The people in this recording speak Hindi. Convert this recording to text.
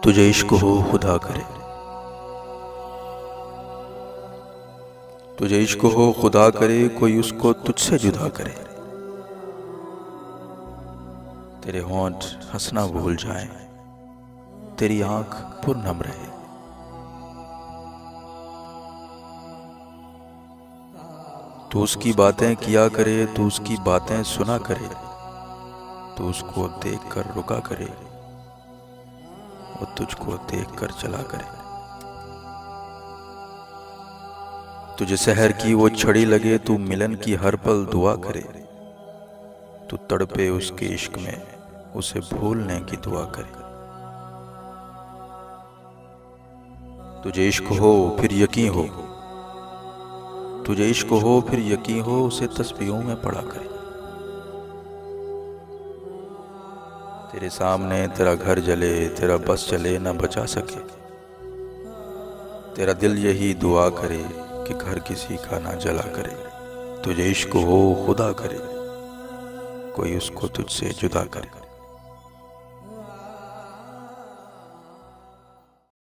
तुझे इश्क हो खुदा करे, तुझे इश्क हो खुदा करे, कोई उसको तुझसे जुदा करे। तेरे होंठ हंसना भूल जाए, तेरी आंख पुरनम रहे। तू उसकी बातें किया करे, तू उसकी बातें सुना करे, तू उसको देख कर रुका करे, वो तुझको देख कर चला करे। तुझे सहर की वो छड़ी लगे, तू मिलन की हर पल दुआ करे, तू तड़पे उसके इश्क में, उसे भूलने की दुआ करे। तुझे इश्क हो फिर यकीन हो, तुझे इश्क हो फिर यकीन हो, उसे तस्बीहों में पढ़ा करे। तेरे सामने तेरा घर जले, तेरा बस चले ना बचा सके, तेरा दिल यही दुआ करे कि घर किसी का ना जला करे। तुझे इश्क हो खुदा करे, कोई उसको तुझसे जुदा करे।